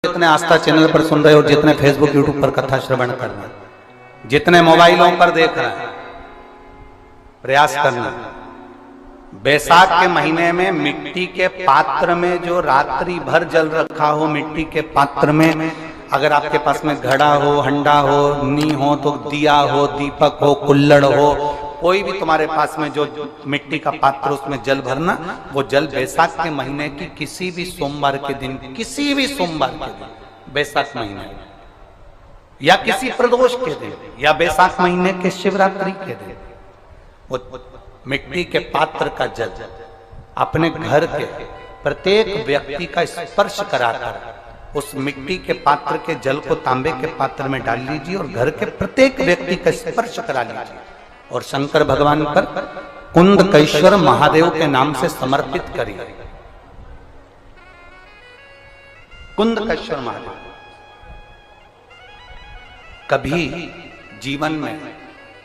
जितने आस्था चैनल पर सुन रहे हो, जितने फेसबुक यूट्यूब पर कथा श्रवण कर रहे हैं, जितने मोबाइलों पर देख रहे हैं, प्रयास करना। बैसाख के महीने में मिट्टी के पात्र में जो रात्रि भर जल रखा हो, मिट्टी के पात्र में, अगर आपके पास में घड़ा हो, हंडा हो, नी हो, तो दिया हो, दीपक हो, कुल्लड़ हो, कोई भी तुम्हारे पास में जो मिट्टी का पात्र, उसमें जल भरना। वो जल बैसाख के महीने की किसी भी सोमवार के दिन, किसी भी सोमवार के दिन, बैसाख महीने या किसी प्रदोष के दिन, या बैसाख महीने के शिवरात्रि के दिन, वो मिट्टी के पात्र का जल अपने घर के प्रत्येक व्यक्ति का स्पर्श कराकर उस मिट्टी के पात्र के जल को तांबे के पात्र में डाल लीजिए और घर के प्रत्येक व्यक्ति का स्पर्श करा लीजिए और शंकर भगवान पर कुंदकेश्वर महादेव के नाम से समर्पित करिए। कुंदकेश्वर महादेव। कभी जीवन में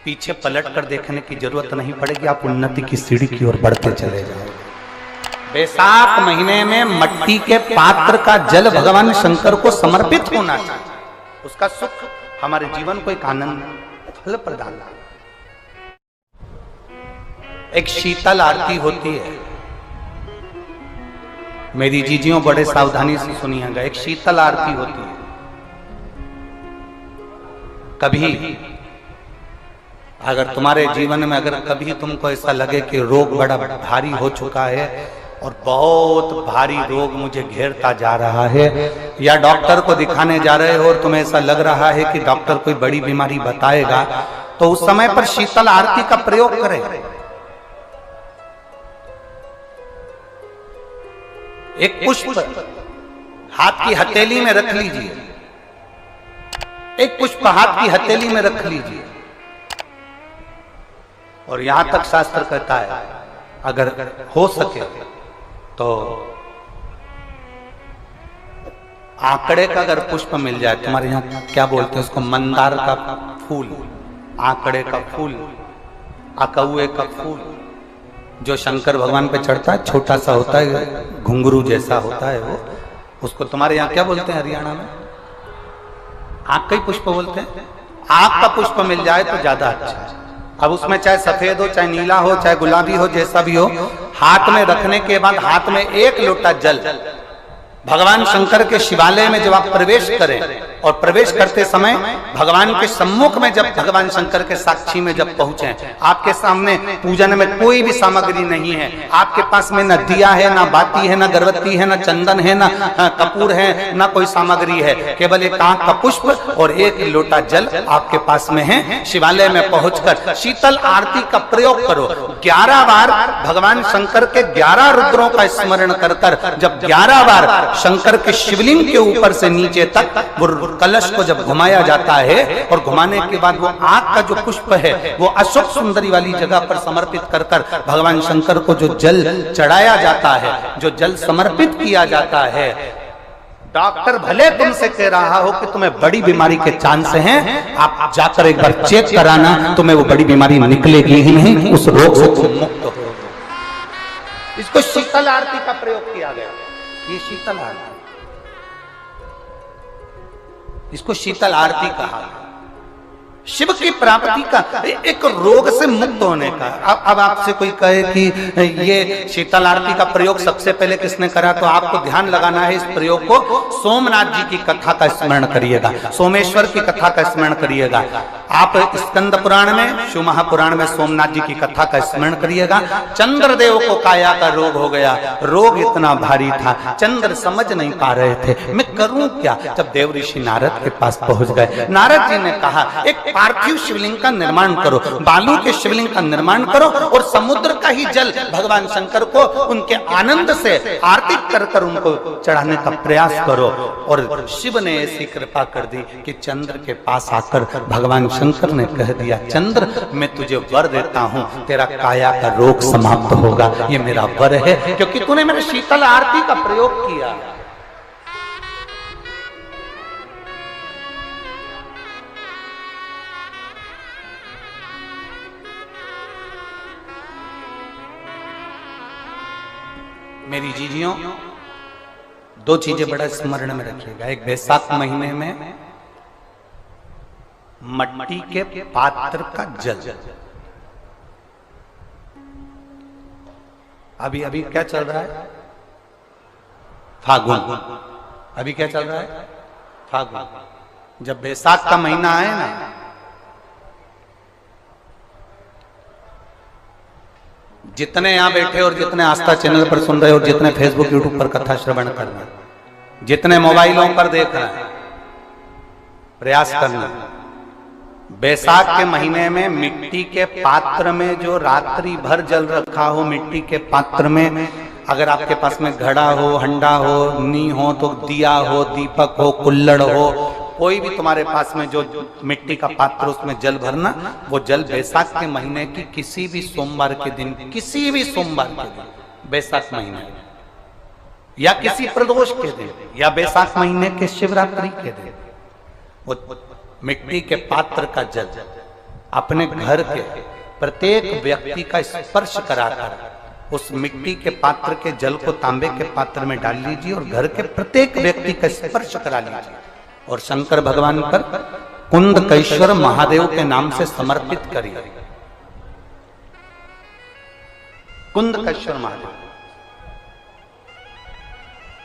पीछे पलट कर देखने की जरूरत नहीं पड़ेगी, आप उन्नति की सीढ़ी की ओर बढ़ते चले जाओगे। बैसाख महीने में मट्टी के पात्र का जल भगवान शंकर को समर्पित होना चाहिए। उसका सुख हमारे जीवन को एक आनंद फल प्रदान। एक शीतल आरती होती है, मेरी जीजियों बड़े सावधानी से सुनिएगा। एक शीतल आरती होती है। कभी अगर तुम्हारे जीवन में अगर कभी तुमको ऐसा लगे कि रोग बड़ा भारी हो चुका है और बहुत भारी रोग मुझे घेरता जा रहा है, या डॉक्टर को दिखाने जा रहे हो और तुम्हें ऐसा लग रहा है कि डॉक्टर कोई बड़ी बीमारी बताएगा, तो उस समय पर शीतल आरती का प्रयोग करें। एक पुष्प हाथ की हथेली में रख लीजिए, एक पुष्प हाथ की हथेली में रख लीजिए, और यहां तक शास्त्र कहता है अगर हो सके तो आंकड़े का अगर पुष्प मिल जाए, तुम्हारे यहां क्या बोलते हैं उसको, मंदार का फूल, आंकड़े का फूल, अकौए का फूल, जो शंकर भगवान पे चढ़ता है, छोटा सा होता है, घुंघरू जैसा होता है वो, उसको तुम्हारे यहाँ क्या बोलते हैं हरियाणा में? आंख का ही पुष्प बोलते हैं। आंख का पुष्प मिल जाए तो ज्यादा अच्छा है। अब उसमें चाहे सफेद हो, चाहे नीला हो, चाहे गुलाबी हो, जैसा भी हो, हाथ में रखने के बाद हाथ में एक लोटा जल भगवान शंकर के शिवालय में जब आप प्रवेश करें, और प्रवेश करते समय भगवान के सम्मुख में जब भगवान शंकर के साक्षी में जब पहुंचे, आपके सामने पूजन में कोई भी सामग्री नहीं है, आपके पास में न दिया है, न बाती है, न गर्भवती है, न चंदन है, न कपूर है, न कोई सामग्री है, केवल एक आंख का पुष्प और एक लोटा जल आपके पास में है। शिवालय में पहुंचकर शीतल आरती का प्रयोग करो। 11 बार भगवान शंकर के 11 रुद्रों का स्मरण कर कर जब 11 बार शंकर के शिवलिंग के ऊपर से नीचे तक वो कलश को जब घुमाया जाता है, और घुमाने के बाद वो आंख का जो पुष्प है वो अशोक सुंदरी वाली जगह पर समर्पित कर कर भगवान शंकर को जो जल चढ़ाया जाता है, जो जल समर्पित किया जाता है, डॉक्टर भले तुमसे कह रहा हो कि तुम्हें बड़ी बीमारी के चांस हैं, आप जाकर एक बार चेक कराना, तुम्हें वो बड़ी बीमारी निकलेगी ही नहीं, उस रोग से तुम मुक्त हो। इसको शीतल आरती का प्रयोग किया गया। ये शीतल आरती, इसको शीतल आरती कहा। शिव की प्राप्ति का, एक रोग से मुक्त होने का। अब आपसे कोई कहे कि ये शीतल आरती का प्रयोग सबसे पहले किसने करा, तो आपको ध्यान लगाना है इस प्रयोग को। सोमनाथ जी की कथा का स्मरण करिएगा, सोमेश्वर की कथा का स्मरण करिएगा। आप स्कंद पुराण में, शिव महापुराण में सोमनाथ जी की कथा का स्मरण करिएगा। चंद्रदेव को काया का रोग हो गया, रोग इतना भारी था, चंद्र समझ नहीं पा रहे थे मैं करूं क्या। जब देव ऋषि नारद के पास पहुंच गए, नारद जी ने कहा एक पार्थिव शिवलिंग का निर्माण करो, बालू के शिवलिंग का निर्माण करो, और समुद्र का ही जल भगवान शंकर को उनके आनंद से आरती कर कर उनको चढ़ाने का प्रयास करो। और शिव ने ऐसी कृपा कर दी कि चंद्र के पास आकर भगवान शंकर ने कह दिया, चंद्र मैं तुझे वर देता हूं, तेरा काया का रोग समाप्त होगा, ये मेरा वर है, क्योंकि तूने मेरे शीतल आरती का प्रयोग किया। मेरी जीजियों, दो चीजें बड़ा स्मरण में रखिएगा। एक बैसाख महीने में मट्टी के पात्र का जल। अभी अभी क्या चल रहा है? फागुन। अभी क्या चल रहा है? फागुन। जब बैसाख का महीना आए ना, जितने यहां बैठे और जितने आस्था चैनल पर सुन रहे और जितने फेसबुक यूट्यूब पर कथा श्रवण कर रहे, जितने मोबाइलों पर देख रहे हैं, प्रयास करना, बैसाख के महीने में मिट्टी के पात्र में जो रात्रि भर जल रखा हो, मिट्टी के पात्र में, अगर आपके पास में घड़ा हो, हंडा हो, नी हो, तो दिया हो, दीपक हो, कुल्लड़ हो, कोई भी तुम्हारे पास में जो मिट्टी का पात्र, उसमें जल भरना। वो जल बैसाख के महीने की किसी भी सोमवार के दिन, किसी भी सोमवार के दिन, बैसाख महीने या किसी प्रदोष के दिन या बैसाख महीने के शिवरात्रि के दिन, वो मिट्टी के पात्र का जल अपने घर के प्रत्येक व्यक्ति का स्पर्श कराकर उस मिट्टी के पात्र के जल को तांबे के पात्र में डाल लीजिए और घर के प्रत्येक व्यक्ति का स्पर्श करा लीजिए और शंकर भगवान पर कुंदकेश्वर महादेव के नाम से समर्पित करिए। कुंदकेश्वर महादेव।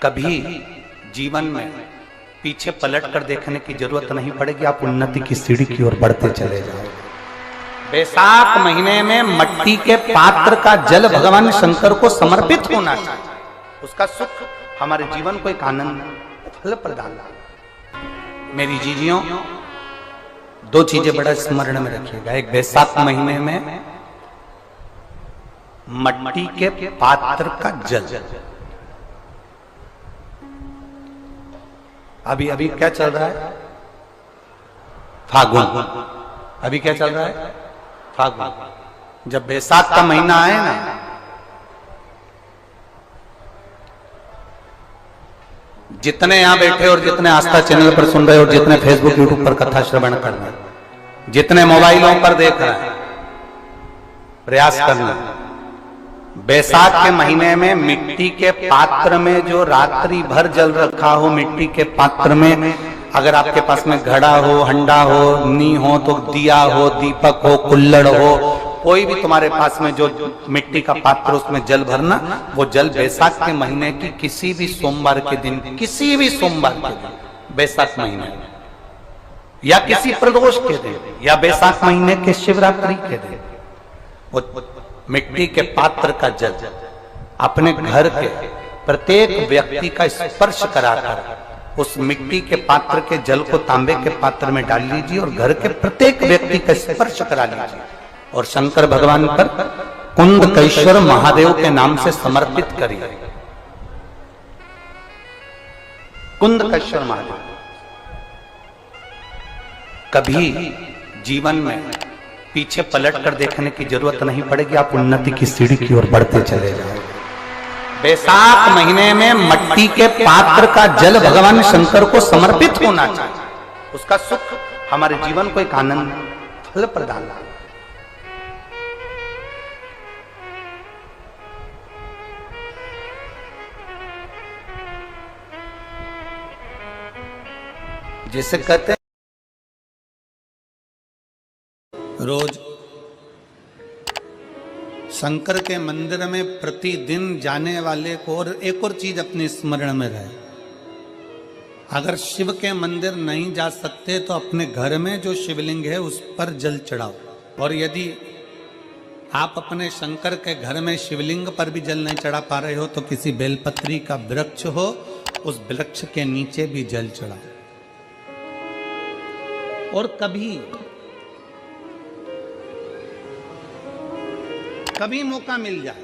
कभी जीवन में पीछे पलट कर देखने की जरूरत नहीं पड़ेगी, आप उन्नति की सीढ़ी की ओर बढ़ते चले जाओगे। बैसाख महीने में मट्टी के पात्र का जल भगवान शंकर को समर्पित होना चाहिए। उसका सुख हमारे जीवन को एक आनंद फल प्रदान। मेरी जीजियों, दो चीजें बड़ा स्मरण में रखिएगा। एक बैसाख महीने में मट्टी के पात्र का जल। अभी अभी क्या चल रहा है? फागुन। अभी क्या चल रहा है? फागुन। जब बैसाख का महीना आए ना, जितने यहां बैठे और जितने आस्था चैनल पर सुन रहे और जितने फेसबुक यूट्यूब पर कथा श्रवण कर रहे, जितने मोबाइलों पर देख रहे हैं, प्रयास करना, बैसाख के महीने में मिट्टी के पात्र में जो रात्रि भर जल रखा हो, मिट्टी के पात्र में, अगर आपके पास में घड़ा हो, हंडा हो, नी हो, तो दिया हो, दीपक हो, कुल्लड़ हो, कोई भी तुम्हारे पास में जो मिट्टी का पात्र, उसमें जल भरना। वो जल बैसाख के महीने की किसी भी सोमवार के दिन, किसी भी सोमवार के दिन, बैसाख महीने या किसी प्रदोष के दिन या बैसाख महीने के शिवरात्रि के दिन, वो मिट्टी के पात्र का जल अपने घर के प्रत्येक व्यक्ति का स्पर्श कराकर उस मिट्टी के पात्र के जल को तांबे के पात्र में डाल लीजिए और घर के प्रत्येक व्यक्ति का स्पर्श करा लीजिए और शंकर भगवान पर कुंदकेश्वर महादेव के नाम से समर्पित करिए। कुंदकेश्वर महादेव। कभी जीवन में पीछे पलट कर देखने की जरूरत नहीं पड़ेगी, आप उन्नति की सीढ़ी की ओर बढ़ते चले जाओगे। बैसाख महीने में मट्टी के पात्र का जल भगवान शंकर को समर्पित होना चाहिए। उसका सुख हमारे जीवन को एक आनंद फल प्रदान। जैसे कहते हैं रोज शंकर के मंदिर में प्रतिदिन जाने वाले को, और एक और चीज अपने स्मरण में रहे, अगर शिव के मंदिर नहीं जा सकते तो अपने घर में जो शिवलिंग है उस पर जल चढ़ाओ। और यदि आप अपने शंकर के घर में शिवलिंग पर भी जल नहीं चढ़ा पा रहे हो तो किसी बेलपत्री का वृक्ष हो, उस वृक्ष के नीचे भी जल चढ़ाओ। और कभी मौका मिल जाए,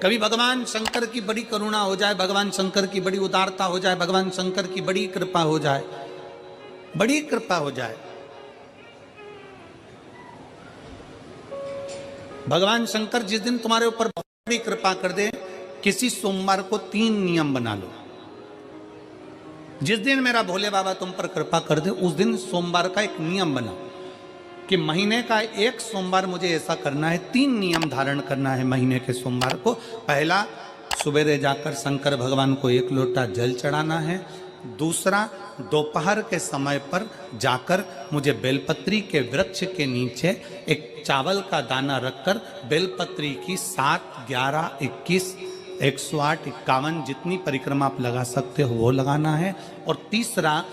कभी भगवान शंकर की बड़ी करुणा हो जाए, भगवान शंकर की बड़ी उदारता हो जाए, भगवान शंकर की बड़ी कृपा हो जाए, बड़ी कृपा हो जाए, भगवान शंकर जिस दिन तुम्हारे ऊपर बड़ी कृपा कर दे, किसी सोमवार को 3 नियम बना लो। जिस दिन मेरा भोले बाबा तुम पर कृपा कर दे, उस दिन सोमवार का एक नियम बना कि महीने का एक सोमवार मुझे ऐसा करना है, 3 नियम धारण करना है महीने के सोमवार को। पहला, सवेरे जाकर शंकर भगवान को 1 लोटा जल चढ़ाना है। दूसरा, दोपहर के समय पर जाकर मुझे बेलपत्री के वृक्ष के नीचे एक चावल का दाना रखकर बेलपत्री की 7, 11, 21, 108, 51 जितनी परिक्रमा आप लगा सकते हो वो लगाना है। और तीसरा,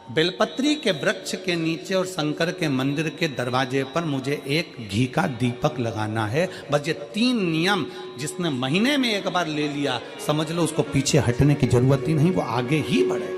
बेलपत्री के वृक्ष के नीचे और शंकर के मंदिर के दरवाजे पर मुझे एक घी का दीपक लगाना है। बस ये 3 नियम जिसने महीने में एक बार ले लिया, समझ लो उसको पीछे हटने की जरूरत ही नहीं, वो आगे ही बढ़ेगा।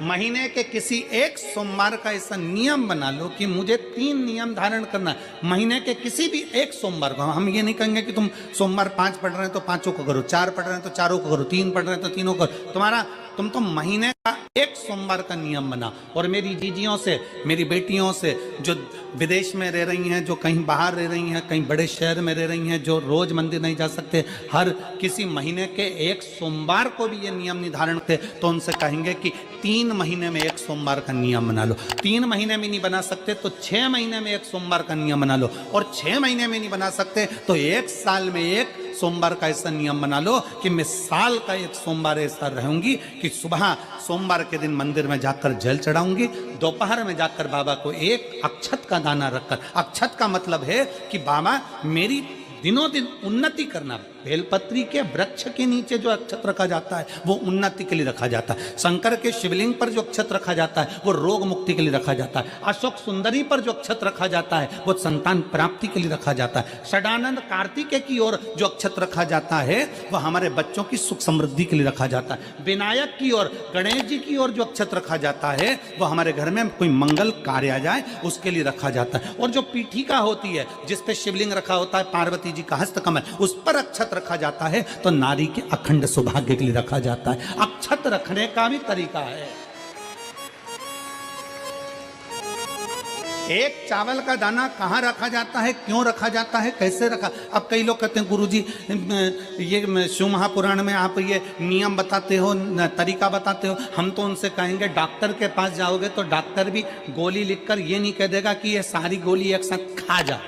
महीने के किसी एक सोमवार का ऐसा नियम बना लो कि मुझे 3 नियम धारण करना है। महीने के किसी भी एक सोमवार को, हम ये नहीं कहेंगे कि तुम सोमवार 5 पढ़ रहे हैं तो 5 को करो, 4 पढ़ रहे हैं तो 4 को करो, 3 पढ़ रहे हैं तो 3 को करो। तुम तो महीने का एक सोमवार का नियम बना। और मेरी जीजियों से, मेरी बेटियों से जो विदेश में रह रही हैं, जो कहीं बाहर रह रही हैं, कहीं बड़े शहर में रह रही हैं, जो रोज मंदिर नहीं जा सकते, हर किसी महीने के एक सोमवार को भी ये नियम निर्धारण थे, तो उनसे कहेंगे कि 3 महीने में एक सोमवार का नियम बना लो। 3 महीने में नहीं बना सकते तो 6 महीने में एक सोमवार का नियम बना लो। और 6 महीने में नहीं बना सकते तो 1 साल में एक सोमवार का ऐसा नियम बना लो कि मैं साल का एक सोमवार ऐसा रहूंगी कि सुबह सोमवार के दिन मंदिर में जाकर जल चढ़ाऊंगी, दोपहर में जाकर बाबा को एक अक्षत का दाना रखकर, अक्षत का मतलब है कि बाबा मेरी दिनों दिन उन्नति करना। बेलपत्री के वृक्ष के नीचे जो अक्षत रखा जाता है वो उन्नति के लिए रखा जाता है। शंकर के शिवलिंग पर जो अक्षत रखा जाता है वो रोग मुक्ति के लिए रखा जाता है। अशोक सुंदरी पर जो अक्षत रखा जाता है वो संतान प्राप्ति के लिए रखा जाता है। षडानंद कार्तिकेय की ओर जो अक्षत रखा जाता है वह हमारे बच्चों की सुख समृद्धि के लिए रखा जाता है। विनायक की ओर, गणेश जी की ओर जो अक्षत रखा जाता है वह हमारे घर में कोई मंगल कार्य आ जाए उसके लिए रखा जाता है। और जो पीठिका होती है जिसपे शिवलिंग रखा होता है, पार्वती जी का हस्तकमल, उस पर अक्षत रखा जाता है तो नारी के अखंड सौभाग्य के लिए रखा जाता है। अक्षत रखने का भी तरीका है। एक चावल का दाना कहाँ रखा जाता है, क्यों रखा जाता है, कैसे रखा। अब कई लोग कहते हैं गुरुजी ये शिव महापुराण में आप ये नियम बताते हो, तरीका बताते हो। हम तो उनसे कहेंगे डॉक्टर के पास जाओगे तो डॉक्टर भी गोली लिखकर ये नहीं कह देगा कि ये सारी गोली एक साथ खा जा।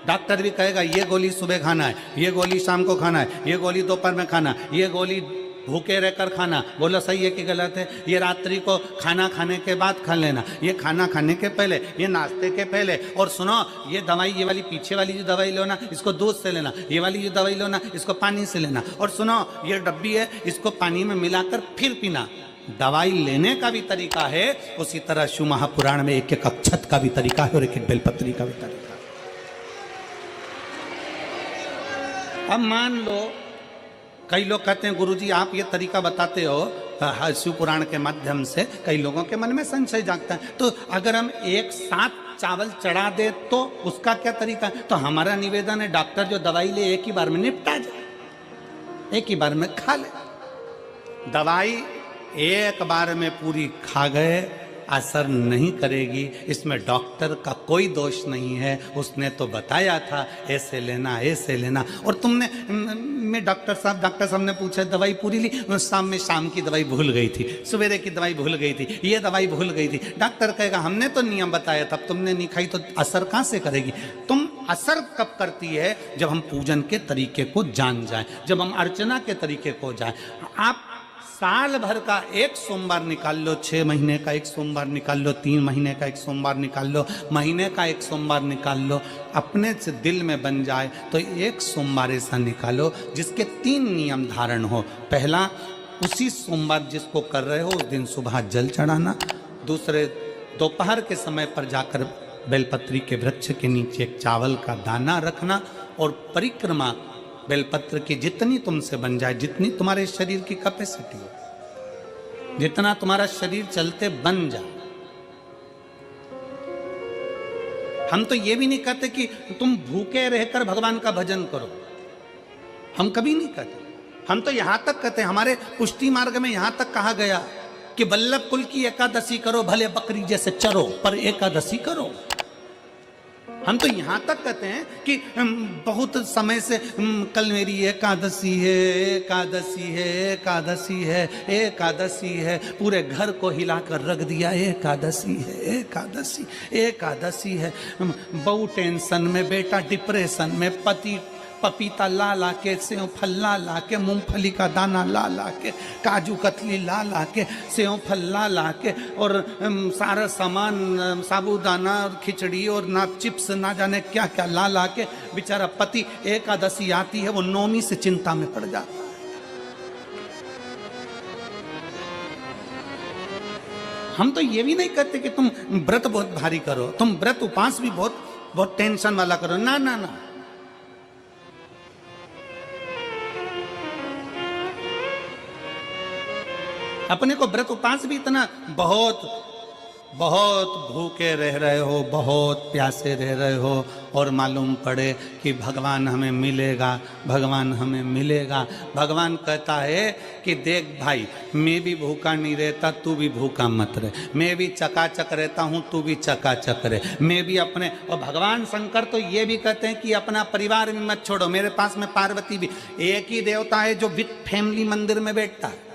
डॉक्टर भी कहेगा ये गोली सुबह खाना है, ये गोली शाम को खाना है, ये गोली दोपहर में खाना, ये गोली भूखे रहकर खाना। बोलो सही है कि गलत है। ये रात्रि को खाना खाने के बाद खा लेना, ये खाना खाने के पहले, ये नाश्ते के पहले। और सुनो ये दवाई, ये वाली पीछे वाली जो दवाई लो ना इसको दूध से लेना, ये वाली जो दवाई लो ना इसको पानी से लेना। और सुनो ये डब्बी है इसको पानी में मिलाकर फिर पीना। दवाई लेने का भी तरीका है, उसी तरह शिव महापुराण में एक एक अक्षत का भी तरीका है और एक एक बेलपत्री का भी तरीका है। अब मान लो कई लोग कहते हैं गुरुजी आप ये तरीका बताते हो शिव पुराण के माध्यम से, कई लोगों के मन में संशय जागता है। तो अगर हम एक साथ चावल चढ़ा दे तो उसका क्या तरीका है। तो हमारा निवेदन है डॉक्टर जो दवाई ले एक ही बार में निपटा जाए, एक ही बार में खा ले। दवाई एक बार में पूरी खा गए असर नहीं करेगी, इसमें डॉक्टर का कोई दोष नहीं है। उसने तो बताया था ऐसे लेना ऐसे लेना। और तुमने मैं डॉक्टर साहब ने पूछा दवाई पूरी ली, शाम की दवाई भूल गई थी, सवेरे की दवाई भूल गई थी, ये दवाई भूल गई थी। डॉक्टर कहेगा हमने तो नियम बताया था, तुमने नहीं खाई तो असर कहाँ से करेगी। तुम असर कब करती है जब हम पूजन के तरीके को जान जाएं, जब हम अर्चना के तरीके को जाएं। आप साल भर का एक सोमवार निकाल लो, 6 महीने का एक सोमवार निकाल लो, 3 महीने का एक सोमवार निकाल लो, महीने का एक सोमवार निकाल लो। अपने से दिल में बन जाए तो एक सोमवार ऐसा निकालो जिसके 3 नियम धारण हो। पहला, उसी सोमवार जिसको कर रहे हो उस दिन सुबह जल चढ़ाना। दूसरे, दोपहर के समय पर जाकर बेलपत्री के वृक्ष के नीचे एक चावल का दाना रखना। और परिक्रमा बेलपत्र की जितनी तुमसे बन जाए, जितनी तुम्हारे शरीर की कैपेसिटी हो, जितना तुम्हारा शरीर चलते बन जाए। हम तो ये भी नहीं कहते कि तुम भूखे रहकर भगवान का भजन करो, हम कभी नहीं कहते। हम तो यहां तक कहते हैं, हमारे पुष्टि मार्ग में यहां तक कहा गया कि वल्लभ कुल की एकादशी करो, भले बकरी जैसे चरो पर एकादशी करो। हम तो यहाँ तक कहते हैं कि बहुत समय से कल मेरी एकादशी है, एकादशी है, एकादशी है, एकादशी है, पूरे घर को हिलाकर रख दिया एकादशी है, एकादशी, एकादशी है। बहू टेंशन में, बेटा डिप्रेशन में, पति पपीता ला ला के, सेव फल ला ला के, मूंगफली का दाना ला ला के, काजू कतली ला ला के, सेव फल ला ला के, और सारा सामान साबूदाना और खिचड़ी और ना चिप्स ना जाने क्या क्या ला ला के बेचारा पति एकादशी आती है वो नौमी से चिंता में पड़ जाता। हम तो ये भी नहीं कहते कि तुम व्रत बहुत भारी करो, तुम व्रत उपास भी बहुत बहुत टेंशन वाला करो, ना ना ना। अपने को व्रत उपास भी इतना बहुत बहुत भूखे रह रहे हो, बहुत प्यासे रह रहे हो, और मालूम पड़े कि भगवान हमें मिलेगा, भगवान हमें मिलेगा। भगवान कहता है कि देख भाई, मैं भी भूखा नहीं रहता, तू भी भूखा मत रहे, मैं भी चकाचक रहता हूँ, तू भी चकाचक रहे, मैं भी अपने। और भगवान शंकर तो ये भी कहते हैं कि अपना परिवार भी मत छोड़ो। मेरे पास में पार्वती भी, एक ही देवता है जो विद फैमिली मंदिर में बैठता है।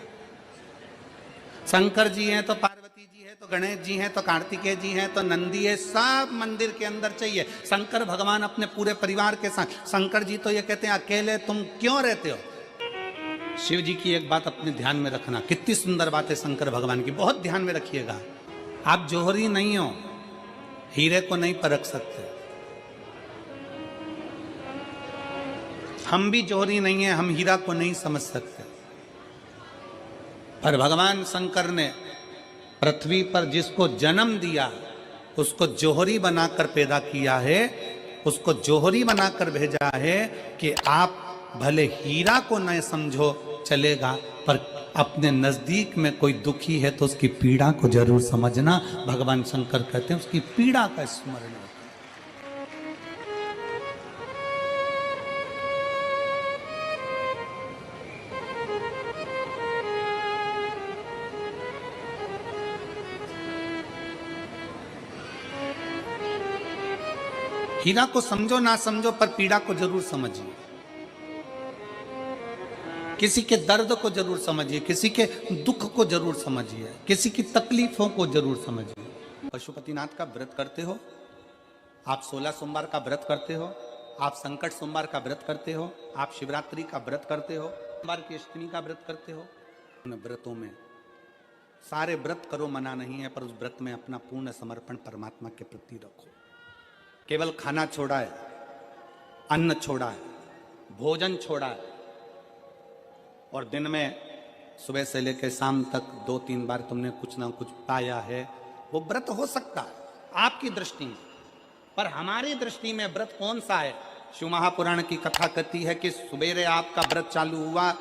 शंकर जी हैं तो पार्वती जी है, तो गणेश जी हैं, तो कार्तिकेय जी हैं, तो नंदी है, सब मंदिर के अंदर चाहिए। शंकर भगवान अपने पूरे परिवार के साथ। शंकर जी तो ये कहते हैं अकेले तुम क्यों रहते हो। शिव जी की एक बात अपने ध्यान में रखना, कितनी सुंदर बात है शंकर भगवान की, बहुत ध्यान में रखिएगा। आप जौहरी नहीं हो, हीरे को नहीं परख सकते। हम भी जौहरी नहीं है, हम हीरा को नहीं समझ सकते। पर भगवान शंकर ने पृथ्वी पर जिसको जन्म दिया उसको जौहरी बनाकर पैदा किया है, उसको जौहरी बनाकर भेजा है कि आप भले हीरा को न समझो चलेगा, पर अपने नजदीक में कोई दुखी है तो उसकी पीड़ा को जरूर समझना। भगवान शंकर कहते हैं उसकी पीड़ा का स्मरण। हीरा को समझो ना समझो, पर पीड़ा को जरूर समझिए। किसी के दर्द को जरूर समझिए, किसी के दुख को जरूर समझिए, किसी की तकलीफों को जरूर समझिए। पशुपतिनाथ का व्रत करते हो आप, 16 सोमवार का व्रत करते हो आप, संकट सोमवार का व्रत करते हो आप, शिवरात्रि का व्रत करते हो, सोमवार की अष्टमी का व्रत करते हो। उन व्रतों में सारे व्रत करो, मना नहीं है, पर उस व्रत में अपना पूर्ण समर्पण परमात्मा के प्रति रखो। केवल खाना छोड़ा है, अन्न छोड़ा है, भोजन छोड़ा है, और दिन में सुबह से लेकर शाम तक 2-3 बार तुमने कुछ ना कुछ पाया है, वो व्रत हो सकता है आपकी दृष्टि में। पर हमारी दृष्टि में व्रत कौन सा है। शिव महापुराण की कथा कहती है कि सुबेरे आपका व्रत चालू हुआ,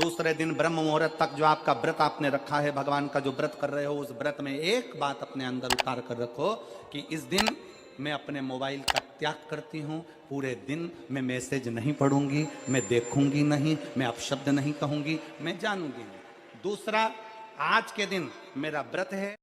दूसरे दिन ब्रह्म मुहूर्त तक जो आपका व्रत आपने रखा है, भगवान का जो व्रत कर रहे हो, उस व्रत में एक बात अपने अंदर उतार कर रखो कि इस दिन मैं अपने मोबाइल का त्याग करती हूँ, पूरे दिन मैं मैसेज नहीं पढ़ूंगी, मैं देखूंगी नहीं, मैं अपशब्द नहीं कहूंगी, मैं जानूंगी नहीं। दूसरा, आज के दिन मेरा व्रत है,